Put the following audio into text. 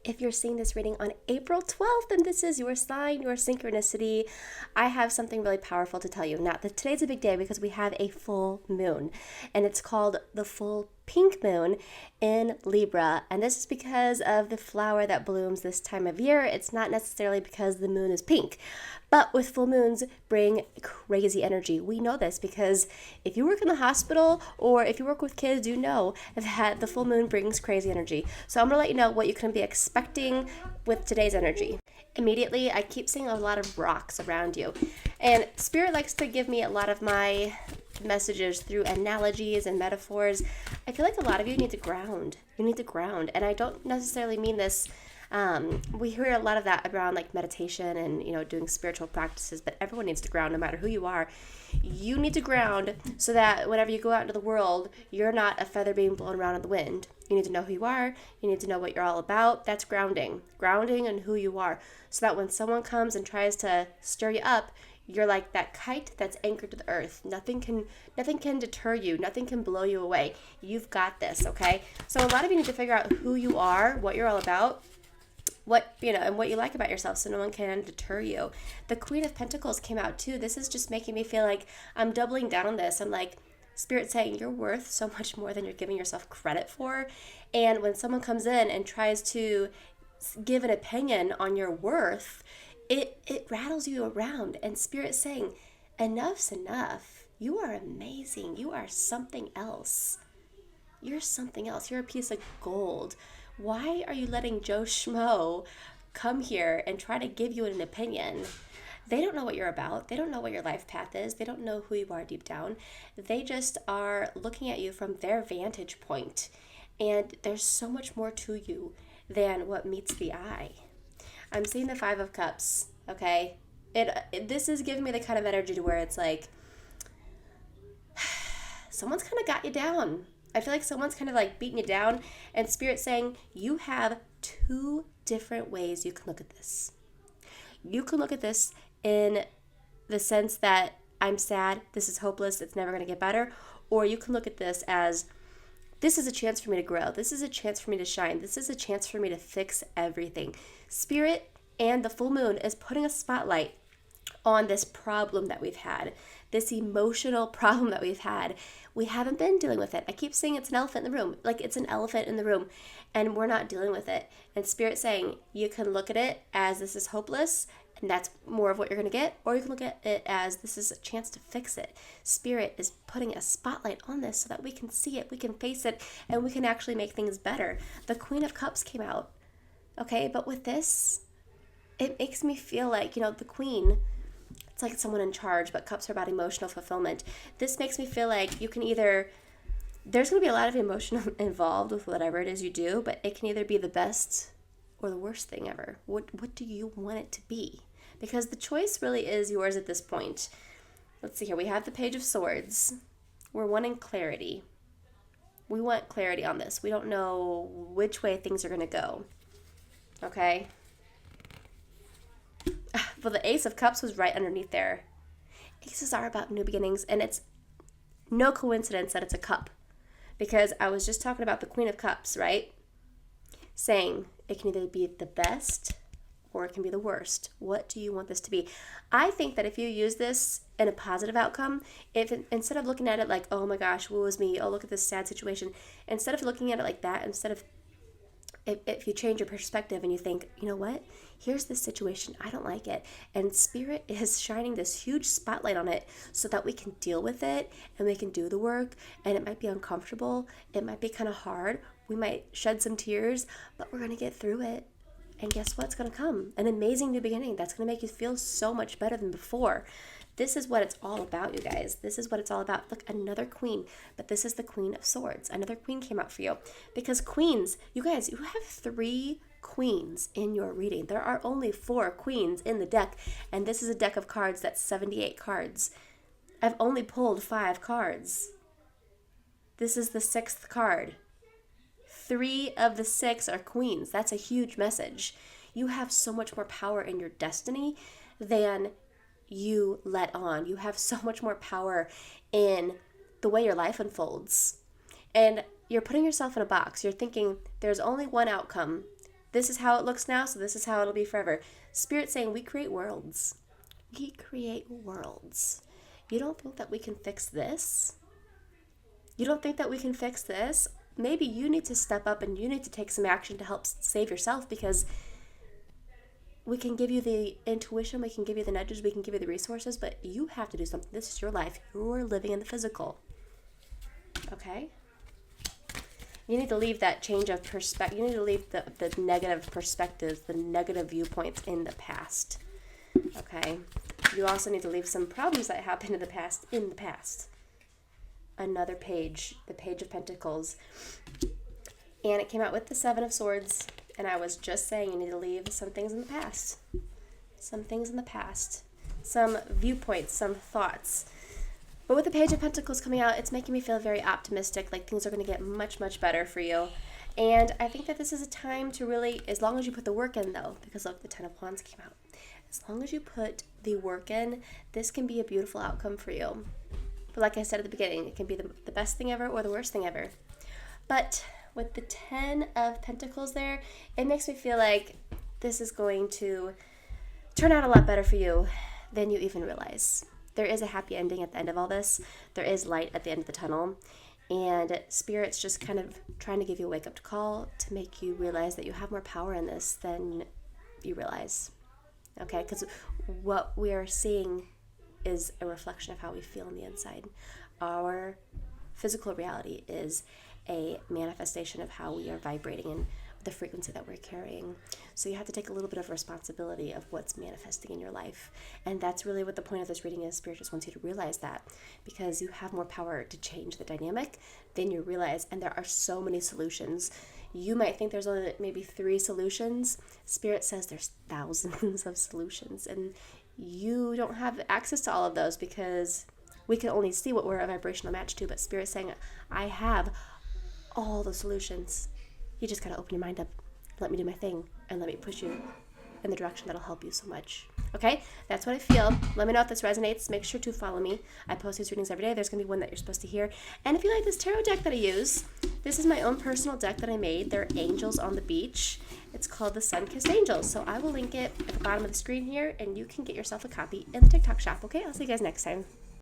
If you're seeing this reading on April 12th, and this is your sign, your synchronicity, I have something really powerful to tell you. Now, today's a big day because we have a full moon, and it's called the full pink moon in Libra. And this is because of the flower that blooms this time of year. It's not necessarily because the moon is pink, but with full moons bring crazy energy. We know this because if you work in the hospital or if you work with kids, you know that the full moon brings crazy energy. So I'm going to let you know what you can be expecting with today's energy. Immediately, I keep seeing a lot of rocks around you. And Spirit likes to give me a lot of my messages through analogies and metaphors. I feel like a lot of you need to ground. You need to ground. And I don't necessarily mean this. We hear a lot of that around like meditation and, doing spiritual practices, but everyone needs to ground no matter who you are. You need to ground so that whenever you go out into the world, you're not a feather being blown around in the wind. You need to know who you are. You need to know what you're all about. That's grounding. Grounding and who you are. So that when someone comes and tries to stir you up, you're like that kite that's anchored to the earth. Nothing can deter you. Nothing can blow you away. You've got this, okay? So a lot of you need to figure out who you are, what you're all about, and what you like about yourself so no one can deter you. The Queen of Pentacles came out too. This is just making me feel like I'm doubling down on this. I'm like, Spirit saying you're worth so much more than you're giving yourself credit for. And when someone comes in and tries to give an opinion on your worth, it rattles you around. And Spirit saying, enough's enough. You are amazing. You are something else. You're something else. You're a piece of gold. Why are you letting Joe Schmo come here and try to give you an opinion? They don't know what you're about. They don't know what your life path is. They don't know who you are deep down. They just are looking at you from their vantage point. And there's so much more to you than what meets the eye. I'm seeing the Five of Cups, okay? This is giving me the kind of energy to where it's like, someone's kind of got you down. I feel like someone's kind of like beating you down, and Spirit saying you have two different ways you can look at this. You can look at this in the sense that I'm sad, this is hopeless, it's never going to get better, or you can look at this as this is a chance for me to grow. This is a chance for me to shine. This is a chance for me to fix everything. Spirit and the full moon is putting a spotlight on this problem that we've had, this emotional problem that we've had. We haven't been dealing with it. I keep saying it's an elephant in the room, like it's an elephant in the room, and we're not dealing with it. And Spirit saying you can look at it as this is hopeless, and that's more of what you're going to get, or you can look at it as this is a chance to fix it. Spirit is putting a spotlight on this so that we can see it, we can face it, and we can actually make things better. The Queen of Cups came out, okay? But with this, it makes me feel like, the Queen, it's like someone in charge, but cups are about emotional fulfillment. This makes me feel like you can either, there's going to be a lot of emotion involved with whatever it is you do, but it can either be the best or the worst thing ever. What do you want it to be? Because the choice really is yours at this point. Let's see here. We have the Page of Swords. We're wanting clarity. We want clarity on this. We don't know which way things are going to go. Okay? Well, the Ace of Cups was right underneath there. Aces are about new beginnings, and it's no coincidence that it's a cup. Because I was just talking about the Queen of Cups, right? Saying it can either be the best or it can be the worst. What do you want this to be? I think that if you use this in a positive outcome, instead of looking at it like, oh my gosh, woe is me, oh look at this sad situation, instead of looking at it like that, if you change your perspective and you think, you know what, here's this situation, I don't like it, and Spirit is shining this huge spotlight on it so that we can deal with it and we can do the work, and it might be uncomfortable, it might be kind of hard, we might shed some tears, but we're going to get through it. And guess what's going to come? An amazing new beginning that's going to make you feel so much better than before. This is what it's all about, you guys. This is what it's all about. Look, another queen, but this is the Queen of Swords. Another queen came out for you. Because queens, you guys, you have 3 queens in your reading. There are only 4 queens in the deck, and this is a deck of cards that's 78 cards. I've only pulled 5 cards. This is the 6th card. 3 of the 6 are queens. That's a huge message. You have so much more power in your destiny than you let on. You have so much more power in the way your life unfolds. And you're putting yourself in a box. You're thinking there's only one outcome. This is how it looks now, so this is how it'll be forever. Spirit saying we create worlds. We create worlds. You don't think that we can fix this? You don't think that we can fix this? Maybe you need to step up and you need to take some action to help save yourself, because we can give you the intuition, we can give you the nudges, we can give you the resources, but you have to do something. This is your life. You're living in the physical. Okay? You need to leave that change of perspective. You need to leave the negative perspectives, the negative viewpoints in the past. Okay? You also need to leave some problems that happened in the past. Another page, the Page of Pentacles. And it came out with the Seven of Swords. And I was just saying you need to leave some things in the past. Some things in the past. Some viewpoints, some thoughts. But with the Page of Pentacles coming out, it's making me feel very optimistic, like things are going to get much, much better for you. And I think that this is a time to really, as long as you put the work in though, because look, the Ten of Wands came out. As long as you put the work in, this can be a beautiful outcome for you. But like I said at the beginning, it can be the best thing ever or the worst thing ever. But with the Ten of Pentacles there, it makes me feel like this is going to turn out a lot better for you than you even realize. There is a happy ending at the end of all this. There is light at the end of the tunnel. And Spirit's just kind of trying to give you a wake-up call to make you realize that you have more power in this than you realize. Okay? Because what we are seeing is a reflection of how we feel on the inside. Our physical reality is a manifestation of how we are vibrating and the frequency that we're carrying. So you have to take a little bit of responsibility of what's manifesting in your life. And that's really what the point of this reading is. Spirit just wants you to realize that, because you have more power to change the dynamic than you realize. And there are so many solutions. You might think there's only maybe 3 solutions. Spirit says there's thousands of solutions. And you don't have access to all of those because we can only see what we're a vibrational match to. But Spirit's saying, I have all the solutions. You just gotta open your mind up, let me do my thing, and let me push you in the direction that'll help you so much. Okay? That's what I feel. Let me know if this resonates. Make sure to follow me. I post these readings every day. There's gonna be one that you're supposed to hear. And if you like this tarot deck that I use, this is my own personal deck that I made. They're angels on the beach. It's called the Sun-Kissed Angels. So I will link it at the bottom of the screen here, and you can get yourself a copy in the TikTok shop. Okay? I'll see you guys next time.